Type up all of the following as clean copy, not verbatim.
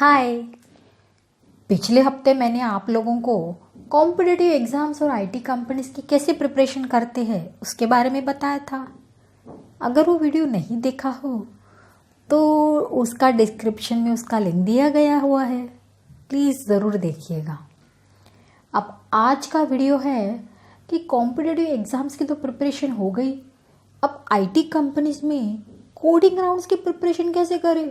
हाय। पिछले हफ्ते मैंने आप लोगों को कॉम्पिटिटिव एग्ज़ाम्स और आईटी कंपनीज की कैसे प्रिपरेशन करते हैं उसके बारे में बताया था। अगर वो वीडियो नहीं देखा हो तो उसका डिस्क्रिप्शन में उसका लिंक दिया गया हुआ है, प्लीज़ ज़रूर देखिएगा। अब आज का वीडियो है कि कॉम्पिटिटिव एग्ज़ाम्स की तो प्रिपरेशन हो गई, अब आईटी कंपनीज में कोडिंग राउंड्स की प्रिपरेशन कैसे करें।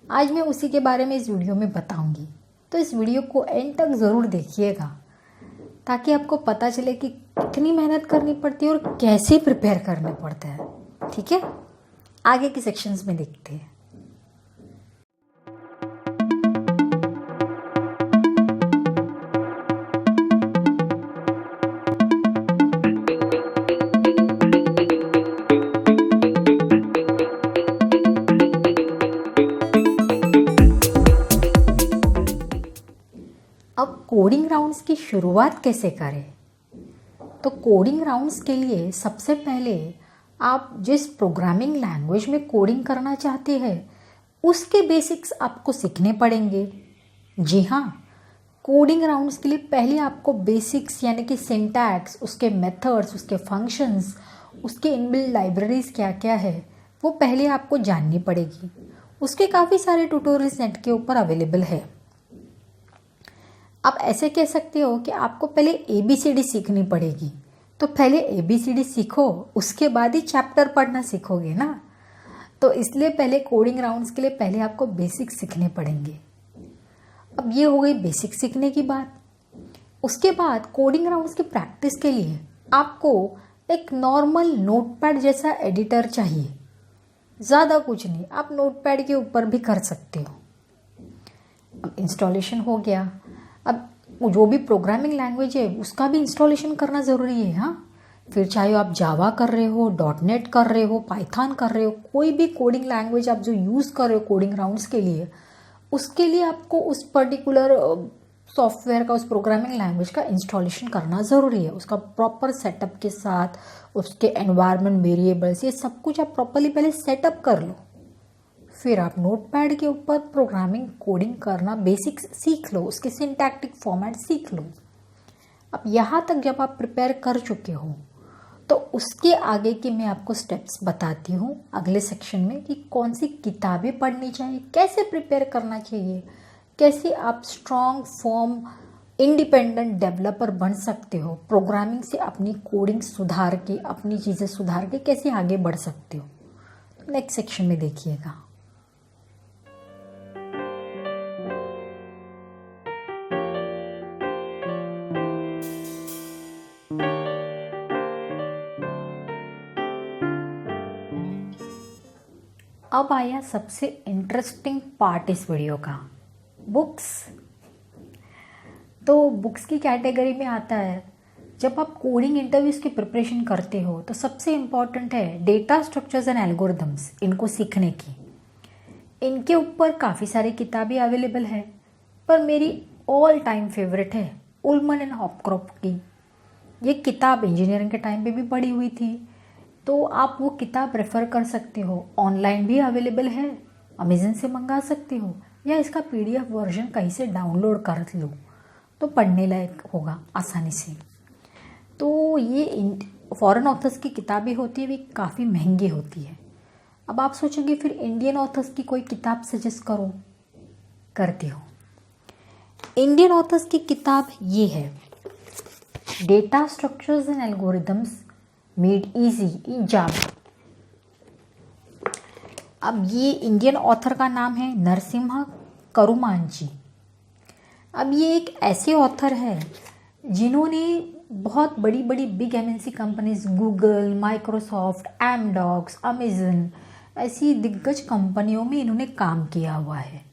आज मैं उसी के बारे में इस वीडियो में बताऊंगी, तो इस वीडियो को एंड तक ज़रूर देखिएगा ताकि आपको पता चले कि कितनी मेहनत करनी पड़ती है और कैसे प्रिपेयर करना पड़ता है। ठीक है, आगे के सेक्शंस में देखते हैं। अब कोडिंग राउंड्स की शुरुआत कैसे करें? तो कोडिंग राउंड्स के लिए सबसे पहले आप जिस प्रोग्रामिंग लैंग्वेज में कोडिंग करना चाहते हैं उसके बेसिक्स आपको सीखने पड़ेंगे। जी हाँ, कोडिंग राउंड्स के लिए पहले आपको बेसिक्स यानी कि सिंटैक्स, उसके मेथड्स, उसके फंक्शंस, उसके इनबिल्ट लाइब्रेरीज क्या क्या है वो पहले आपको जाननी पड़ेगी। उसके काफ़ी सारे ट्यूटोरियल्स नेट के ऊपर अवेलेबल है। आप ऐसे कह सकते हो कि आपको पहले ABCD सीखनी पड़ेगी, तो पहले ABCD सीखो, उसके बाद ही चैप्टर पढ़ना सीखोगे ना। तो इसलिए पहले कोडिंग राउंड्स के लिए पहले आपको बेसिक्स सीखने पड़ेंगे। अब ये हो गई बेसिक सीखने की बात। उसके बाद कोडिंग राउंड्स की प्रैक्टिस के लिए आपको एक नॉर्मल नोटपैड जैसा एडिटर चाहिए, ज़्यादा कुछ नहीं, आप नोटपैड के ऊपर भी कर सकते हो। अब इंस्टॉलेशन हो गया। अब जो भी प्रोग्रामिंग लैंग्वेज है उसका भी इंस्टॉलेशन करना ज़रूरी है। हाँ, फिर चाहे आप जावा कर रहे हो, .NET कर रहे हो, पाइथन कर रहे हो, कोई भी कोडिंग लैंग्वेज आप जो यूज़ कर रहे हो कोडिंग राउंड्स के लिए, उसके लिए आपको उस पर्टिकुलर सॉफ्टवेयर का, उस प्रोग्रामिंग लैंग्वेज का इंस्टॉलेशन करना ज़रूरी है। उसका प्रॉपर सेटअप के साथ उसके एनवायरनमेंट वेरिएबल्स ये सब कुछ आप प्रॉपरली पहले सेटअप कर लो, फिर आप नोटपैड के ऊपर प्रोग्रामिंग कोडिंग करना बेसिक्स सीख लो, उसके सिंटैक्टिक फॉर्मेट सीख लो। अब यहाँ तक जब आप प्रिपेयर कर चुके हो तो उसके आगे की मैं आपको स्टेप्स बताती हूँ अगले सेक्शन में कि कौन सी किताबें पढ़नी चाहिए, कैसे प्रिपेयर करना चाहिए, कैसे आप स्ट्रॉन्ग फॉर्म इंडिपेंडेंट डेवलपर बन सकते हो, प्रोग्रामिंग से अपनी कोडिंग सुधार के, अपनी चीज़ें सुधार के कैसे आगे बढ़ सकते हो। तो नेक्स्ट सेक्शन में देखिएगा। अब आया सबसे इंटरेस्टिंग पार्ट इस वीडियो का, बुक्स। तो बुक्स की कैटेगरी में आता है, जब आप कोडिंग इंटरव्यूज़ की प्रिपरेशन करते हो तो सबसे इम्पॉर्टेंट है डेटा स्ट्रक्चर्स एंड एल्गोरिदम्स, इनको सीखने की। इनके ऊपर काफ़ी सारी किताबें अवेलेबल है, पर मेरी ऑल टाइम फेवरेट है उल्मन एंड हॉपक्रॉफ्ट की। ये किताब इंजीनियरिंग के टाइम पे भी पढ़ी हुई थी, तो आप वो किताब रेफ़र कर सकते हो। ऑनलाइन भी अवेलेबल है, अमेज़न से मंगा सकते हो, या इसका PDF वर्जन कहीं से डाउनलोड कर लो तो पढ़ने लायक होगा आसानी से। तो ये फॉरेन ऑथर्स की किताबें होती है, वे काफ़ी महंगी होती है। अब आप सोचोगे फिर इंडियन ऑथर्स की कोई किताब सजेस्ट करो, करती हो। इंडियन ऑथर्स की किताब ये है, data structures and algorithms made easy in Java. अब ये इंडियन ऑथर का नाम है नरसिम्हा करुमांची। अब ये एक ऐसे ऑथर है जिन्होंने बहुत बड़ी बड़ी big MNC companies, Google, Microsoft, Amdocs, Amazon, ऐसी दिग्गज कंपनियों में इन्होंने काम किया हुआ है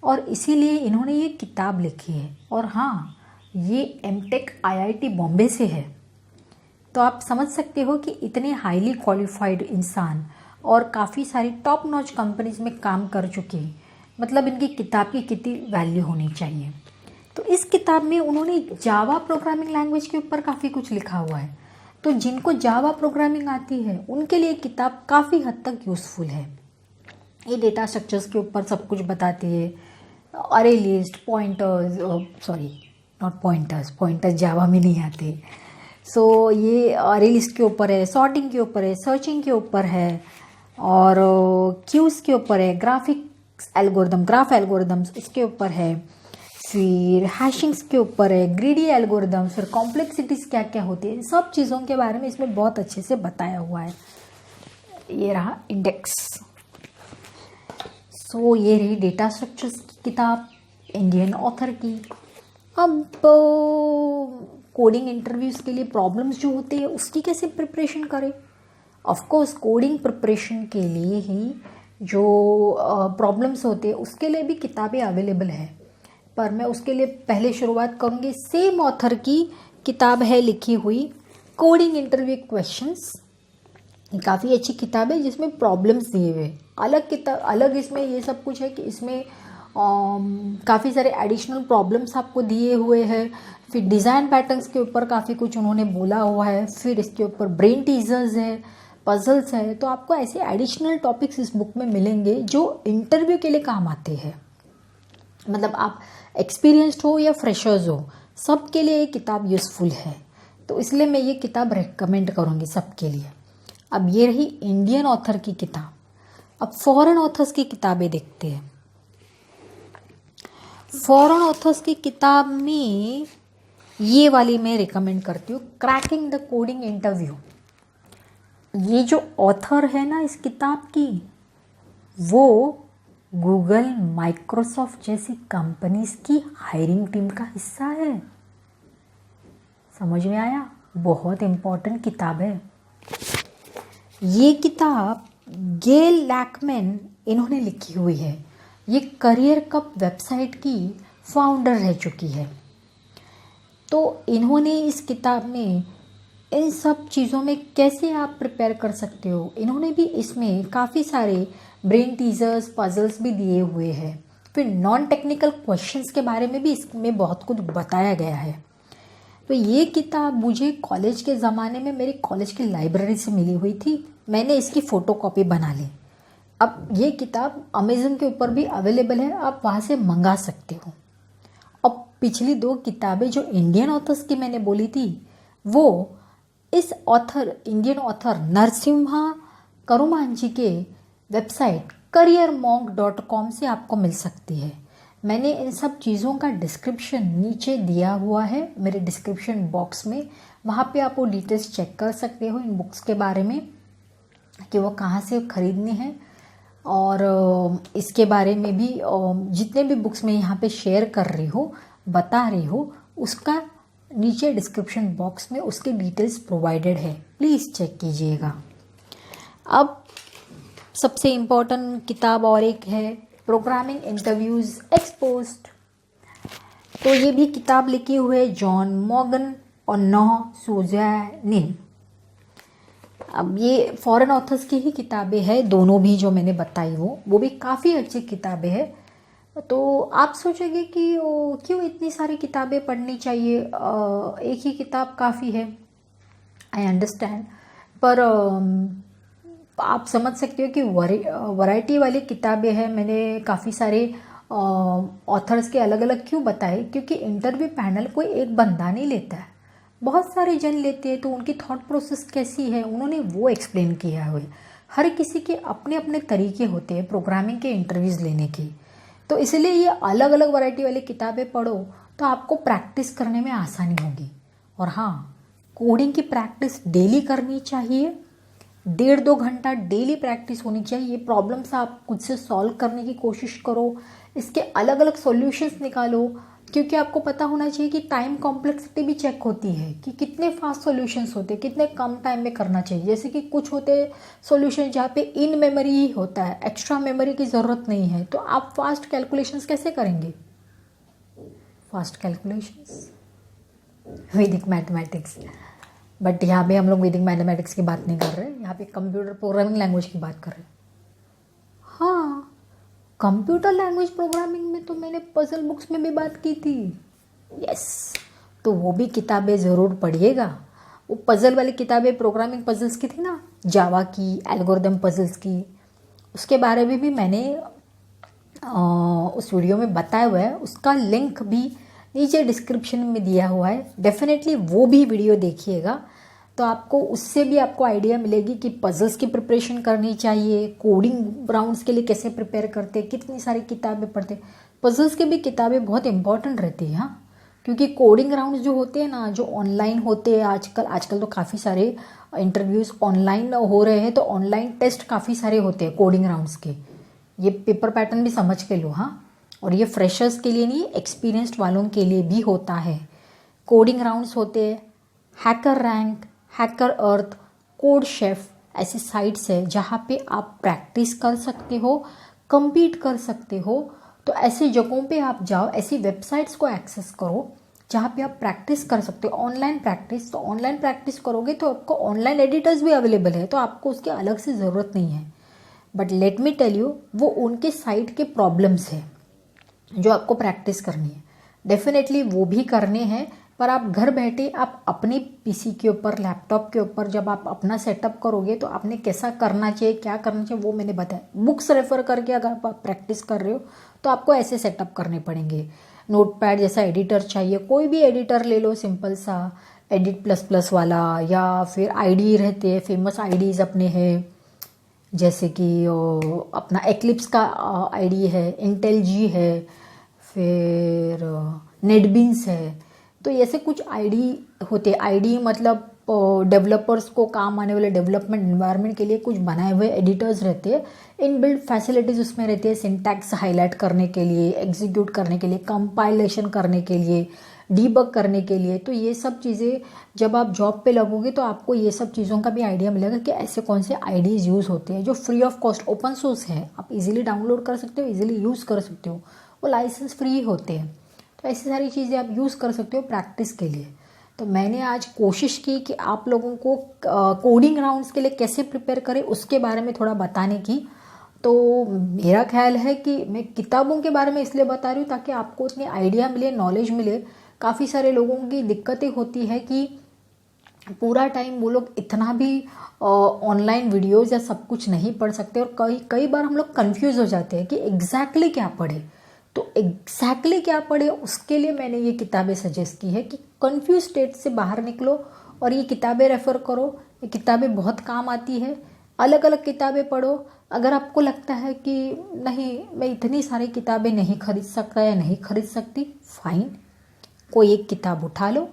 और इसीलिए इन्होंने ये किताब लिखी है। और हाँ, ये MTech IIT बॉम्बे से है। तो आप समझ सकते हो कि इतने हाईली क्वालिफाइड इंसान और काफ़ी सारी टॉप नॉच कंपनीज में काम कर चुके, मतलब इनकी किताब की कितनी वैल्यू होनी चाहिए। तो इस किताब में उन्होंने जावा प्रोग्रामिंग लैंग्वेज के ऊपर काफ़ी कुछ लिखा हुआ है, तो जिनको जावा प्रोग्रामिंग आती है उनके लिए किताब काफ़ी हद तक यूज़फुल है। ये डेटा स्ट्रक्चर्स के ऊपर सब कुछ बताती है। Array list, pointers, sorry not pointers, pointers Java में नहीं आते। सो ये अरे लिस्ट के ऊपर है, सॉर्टिंग के ऊपर है, सर्चिंग के ऊपर है, और क्यूज के ऊपर है, ग्राफिक्स एल्गोरिदम, ग्राफ एल्गोरिदम्स इसके ऊपर है, फिर हैशिंग्स के ऊपर है, ग्रीडी एल्गोरिदम्स, फिर कॉम्प्लेक्सिटीज़ क्या क्या होती है, सब चीज़ों के बारे में इसमें बहुत अच्छे से बताया हुआ है। ये रहा इंडेक्स। सो ये रही डेटा स्ट्रक्चर्स की किताब इंडियन ऑथर की। अब कोडिंग इंटरव्यूज़ के लिए प्रॉब्लम्स जो होते हैं उसकी कैसे प्रिपरेशन करें। ऑफ कोर्स कोडिंग प्रिपरेशन के लिए ही जो प्रॉब्लम्स होते हैं उसके लिए भी किताबें अवेलेबल है, पर मैं उसके लिए पहले शुरुआत करूँगी। सेम ऑथर की किताब है लिखी हुई कोडिंग इंटरव्यू क्वेश्चंस। काफ़ी अच्छी किताब है जिसमें प्रॉब्लम्स दिए हुए, अलग किताब अलग इसमें ये सब कुछ है कि इसमें काफ़ी सारे एडिशनल प्रॉब्लम्स आपको दिए हुए हैं। फिर डिज़ाइन पैटर्न्स के ऊपर काफ़ी कुछ उन्होंने बोला हुआ है। फिर इसके ऊपर ब्रेन टीजर्स है, पजल्स है। तो आपको ऐसे एडिशनल टॉपिक्स इस बुक में मिलेंगे जो इंटरव्यू के लिए काम आते हैं। मतलब आप एक्सपीरियंस्ड हो या फ्रेशर्स हो, सब के लिए ये किताब यूज़फुल है। तो इसलिए मैं ये किताब रेकमेंड करूँगी सबके लिए। अब ये रही इंडियन ऑथर की किताब। अब फॉरेन ऑथर्स की किताबें देखते हैं। फॉरेन ऑथर्स की किताब में ये वाली मैं रिकमेंड करती हूँ, क्रैकिंग द कोडिंग इंटरव्यू। ये जो ऑथर है ना इस किताब की, वो गूगल, माइक्रोसॉफ्ट जैसी कंपनीज की हायरिंग टीम का हिस्सा है। समझ में आया? बहुत इम्पोर्टेंट किताब है ये किताब। गेल लैकमैन इन्होंने लिखी हुई है। ये करियर कप वेबसाइट की फाउंडर रह चुकी है। तो इन्होंने इस किताब में इन सब चीज़ों में कैसे आप प्रिपेयर कर सकते हो, इन्होंने भी इसमें काफ़ी सारे ब्रेन टीजर्स, पजल्स भी दिए हुए हैं। फिर नॉन टेक्निकल क्वेश्चंस के बारे में भी इसमें बहुत कुछ बताया गया है। तो ये किताब मुझे कॉलेज के ज़माने में मेरी कॉलेज की लाइब्रेरी से मिली हुई थी। मैंने इसकी फ़ोटोकॉपी बना ली। अब ये किताब अमेज़न के ऊपर भी अवेलेबल है, आप वहाँ से मंगा सकते हो। अब पिछली 2 किताबें जो इंडियन ऑथर्स की मैंने बोली थी, वो इस ऑथर, इंडियन ऑथर नरसिम्हा करुमांजी के वेबसाइट careermonk.com से आपको मिल सकती है। मैंने इन सब चीज़ों का डिस्क्रिप्शन नीचे दिया हुआ है मेरे डिस्क्रिप्शन बॉक्स में। वहाँ पे आप वो डिटेल्स चेक कर सकते हो इन बुक्स के बारे में कि वो कहाँ से खरीदनी है, और इसके बारे में भी जितने भी बुक्स मैं यहाँ पे शेयर कर रही हूँ, बता रही हूँ, उसका नीचे डिस्क्रिप्शन बॉक्स में उसके डिटेल्स प्रोवाइडेड है, प्लीज़ चेक कीजिएगा। अब सबसे इम्पोर्टेंट किताब और एक है प्रोग्रामिंग इंटरव्यूज़ एक्सपोज्ड। तो ये भी किताब लिखी हुई है जॉन मॉर्गन और नोह सुज़ैनिन। अब ये फॉरेन ऑथर्स की ही किताबें हैं दोनों भी जो मैंने बताई, वो भी काफ़ी अच्छी किताबें हैं। तो आप सोचोगे कि क्यों इतनी सारी किताबें पढ़नी चाहिए, एक ही किताब काफ़ी है। आई अंडरस्टैंड, पर आप समझ सकते हो कि वैरायटी वाली किताबें हैं। मैंने काफ़ी सारे ऑथर्स के अलग अलग क्यों बताए, क्योंकि इंटरव्यू पैनल कोई एक बंदा नहीं लेता है, बहुत सारे जन लेते हैं। तो उनकी थॉट प्रोसेस कैसी है उन्होंने वो एक्सप्लेन किया है। हर किसी के अपने अपने तरीके होते हैं प्रोग्रामिंग के इंटरव्यूज़ लेने की। तो इसलिए ये अलग अलग वैरायटी वाली किताबें पढ़ो तो आपको प्रैक्टिस करने में आसानी होगी। और हाँ, कोडिंग की प्रैक्टिस डेली करनी चाहिए, 1.5-2 घंटा डेली प्रैक्टिस होनी चाहिए। ये प्रॉब्लम्स आप खुद से सॉल्व करने की कोशिश करो, इसके अलग अलग सॉल्यूशंस निकालो, क्योंकि आपको पता होना चाहिए कि टाइम कॉम्प्लेक्सिटी भी चेक होती है कि कितने फास्ट सॉल्यूशंस होते हैं, कितने कम टाइम में करना चाहिए। जैसे कि कुछ होते हैं सॉल्यूशन जहाँ पे इन मेमोरी ही होता है, एक्स्ट्रा मेमोरी की ज़रूरत नहीं है, तो आप फास्ट कैलकुलेशंस कैसे करेंगे? फास्ट कैलकुलेशंस वैदिक मैथमेटिक्स। बट यहाँ पे हम लोग वैदिक मैथमेटिक्स की बात नहीं कर रहे, यहाँ पे कंप्यूटर प्रोग्रामिंग लैंग्वेज की बात कर रहे हैं। हाँ, कंप्यूटर लैंग्वेज प्रोग्रामिंग में तो मैंने पजल बुक्स में भी बात की थी। यस, तो वो भी किताबें ज़रूर पढ़िएगा। वो पजल वाली किताबें प्रोग्रामिंग पजल्स की थी ना, जावा की, एल्गोरिदम पजल्स की, उसके बारे में भी मैंने उस वीडियो में बताया हुआ है, उसका लिंक भी नीचे डिस्क्रिप्शन में दिया हुआ है। डेफिनेटली वो भी वीडियो देखिएगा, तो आपको उससे भी आपको आइडिया मिलेगी कि पजल्स की प्रिपरेशन करनी चाहिए, कोडिंग राउंड्स के लिए कैसे प्रिपेयर करते, कितनी सारी किताबें पढ़ते। पजल्स की भी किताबें बहुत इंपॉर्टेंट रहती है, हाँ, क्योंकि कोडिंग राउंड्स जो होते हैं ना, जो ऑनलाइन होते हैं आजकल तो काफ़ी सारे इंटरव्यूज़ ऑनलाइन हो रहे हैं, तो ऑनलाइन टेस्ट काफ़ी सारे होते हैं कोडिंग राउंड्स के। ये पेपर पैटर्न भी समझ के लो, हाँ। और ये फ्रेशर्स के लिए नहीं, एक्सपीरियंस्ड वालों के लिए भी होता है। कोडिंग राउंड्स होते हैं, हैकर रैंक, हैकर अर्थ, कोड शेफ, ऐसी साइट्स है जहाँ पे आप प्रैक्टिस कर सकते हो, compete कर सकते हो। तो ऐसी जगहों पे आप जाओ, ऐसी वेबसाइट्स को एक्सेस करो जहाँ पे आप प्रैक्टिस कर सकते हो, ऑनलाइन प्रैक्टिस। तो ऑनलाइन प्रैक्टिस करोगे तो आपको ऑनलाइन एडिटर्स भी अवेलेबल है, तो आपको उसकी अलग से ज़रूरत नहीं है। But let me tell you, वो उनके साइट के प्रॉब्लम्स है जो आपको प्रैक्टिस करनी है। डेफिनेटली वो भी करने हैं, पर आप घर बैठे आप अपने पीसी के ऊपर, लैपटॉप के ऊपर जब आप अपना सेटअप करोगे तो आपने कैसा करना चाहिए, क्या करना चाहिए, वो मैंने बताया। बुक्स रेफर करके अगर आप प्रैक्टिस कर रहे हो तो आपको ऐसे सेटअप करने पड़ेंगे। नोटपैड जैसा एडिटर चाहिए, कोई भी एडिटर ले लो, सिंपल सा एडिट प्लस प्लस वाला, या फिर आईडी रहते हैं, फेमस आईडीज अपने हैं, जैसे कि अपना एक्लिप्स का आईडी है, इंटेल जी है, फिर नेटबीन्स है। तो ऐसे कुछ आईडी होते हैं। आईडी मतलब डेवलपर्स को काम आने वाले डेवलपमेंट एनवायरनमेंट के लिए कुछ बनाए हुए एडिटर्स रहते हैं। इनबिल्ट फैसिलिटीज़ उसमें रहती है, सिंटैक्स हाईलाइट करने के लिए, एग्जीक्यूट करने के लिए, कंपाइलेशन करने के लिए, डीबग करने के लिए। तो ये सब चीज़ें जब आप जॉब पे लगोगे तो आपको ये सब चीज़ों का भी आइडिया मिलेगा कि ऐसे कौन से आईडीज़ यूज़ होते हैं जो free of cost open source है, आप इजीली डाउनलोड कर सकते हो, इजीली यूज़ कर सकते हो, वो लाइसेंस फ्री होते हैं। तो ऐसी सारी चीज़ें आप यूज़ कर सकते हो प्रैक्टिस के लिए। तो मैंने आज कोशिश की कि आप लोगों को कोडिंग राउंड्स के लिए कैसे प्रिपेयर करें उसके बारे में थोड़ा बताने की। तो मेरा ख्याल है कि मैं किताबों के बारे में इसलिए बता रही हूँ ताकि आपको उतनी आइडिया मिले, नॉलेज मिले। काफ़ी सारे लोगों की दिक्कतें होती है कि पूरा टाइम वो लोग इतना भी ऑनलाइन वीडियोज़ या सब कुछ नहीं पढ़ सकते, और कई बार हम लोग कन्फ्यूज़ हो जाते हैं कि एग्जैक्टली क्या पढ़े। तो एग्जैक्टली क्या पढ़े उसके लिए मैंने ये किताबें सजेस्ट की है कि कंफ्यूज स्टेट से बाहर निकलो और ये किताबें रेफ़र करो। ये किताबें बहुत काम आती है, अलग अलग किताबें पढ़ो। अगर आपको लगता है कि नहीं मैं इतनी सारी किताबें नहीं खरीद सकता या नहीं खरीद सकती, फाइन, कोई एक किताब उठा लो,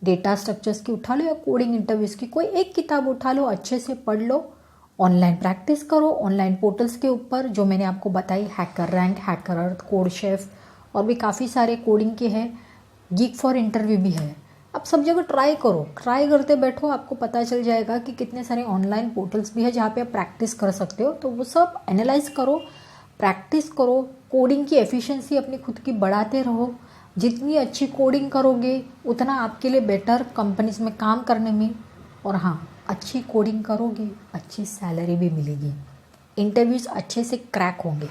डेटा स्ट्रक्चर्स की उठा लो या कोडिंग इंटरव्यूज़ की कोई एक किताब उठा लो, अच्छे से पढ़ लो, ऑनलाइन प्रैक्टिस करो ऑनलाइन पोर्टल्स के ऊपर जो मैंने आपको बताई, हैकर रैंक, हैकर अर्थ, कोड शेफ, और भी काफ़ी सारे कोडिंग के हैं, गीक फॉर इंटरव्यू भी है। आप सब जगह ट्राई करो, ट्राई करते बैठो, आपको पता चल जाएगा कि कितने सारे ऑनलाइन पोर्टल्स भी है जहाँ पे आप प्रैक्टिस कर सकते हो। तो वो सब एनालाइज करो, प्रैक्टिस करो, कोडिंग की एफिशिएंसी अपनी खुद की बढ़ाते रहो। जितनी अच्छी कोडिंग करोगे उतना आपके लिए बेटर कंपनीज में काम करने में, और हाँ, अच्छी कोडिंग करोगे अच्छी सैलरी भी मिलेगी, इंटरव्यूज़ अच्छे से क्रैक होंगे।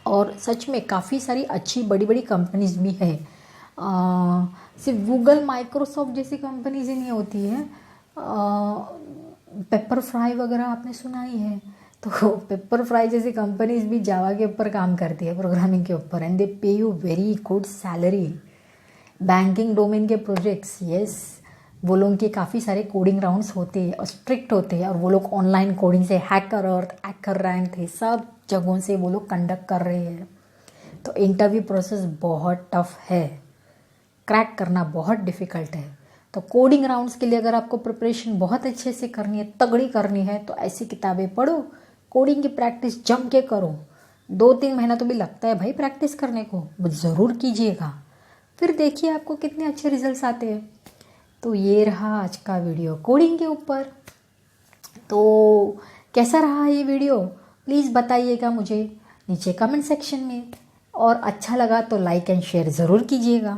और सच में काफ़ी सारी अच्छी बड़ी बड़ी कंपनीज भी है, सिर्फ गूगल, माइक्रोसॉफ्ट जैसी कंपनीज ही नहीं होती है। पेपर फ्राई वगैरह आपने सुना ही है, तो पेपर फ्राई जैसी कंपनीज भी जावा के ऊपर काम करती है, प्रोग्रामिंग के ऊपर, एंड दे पे you very good salary. Banking domain के प्रोजेक्ट्स, यस, वो लोगों के काफ़ी सारे कोडिंग राउंड्स होते हैं और स्ट्रिक्ट होते हैं, और वो लोग ऑनलाइन कोडिंग से हैकर अर्थ, हैकर रैंक थे, सब जगहों से वो लोग कंडक्ट कर रहे हैं। तो इंटरव्यू प्रोसेस बहुत टफ है, क्रैक करना बहुत डिफ़िकल्ट है। तो कोडिंग राउंड्स के लिए अगर आपको प्रिपरेशन बहुत अच्छे से करनी है, तगड़ी करनी है, तो ऐसी किताबें पढ़ो, कोडिंग की प्रैक्टिस जम के करो। 2-3 महीना तो भी लगता है भाई प्रैक्टिस करने को, वो ज़रूर कीजिएगा, फिर देखिए आपको कितने अच्छे रिजल्ट्स आते हैं। तो ये रहा आज का वीडियो कोडिंग के ऊपर। तो कैसा रहा ये वीडियो प्लीज़ बताइएगा मुझे नीचे कमेंट सेक्शन में, और अच्छा लगा तो लाइक एंड शेयर ज़रूर कीजिएगा,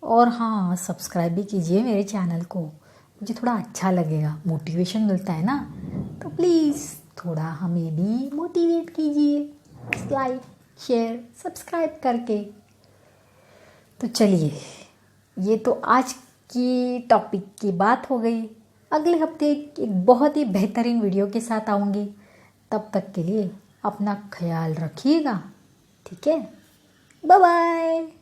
और हाँ, सब्सक्राइब भी कीजिए मेरे चैनल को, मुझे थोड़ा अच्छा लगेगा, मोटिवेशन मिलता है ना। तो प्लीज़ थोड़ा हमें भी मोटिवेट कीजिए, लाइक शेयर सब्सक्राइब करके। तो चलिए, ये तो आज की टॉपिक की बात हो गई। अगले हफ्ते एक बहुत ही बेहतरीन वीडियो के साथ आऊँगी। तब तक के लिए अपना ख्याल रखिएगा, ठीक है। Bye bye.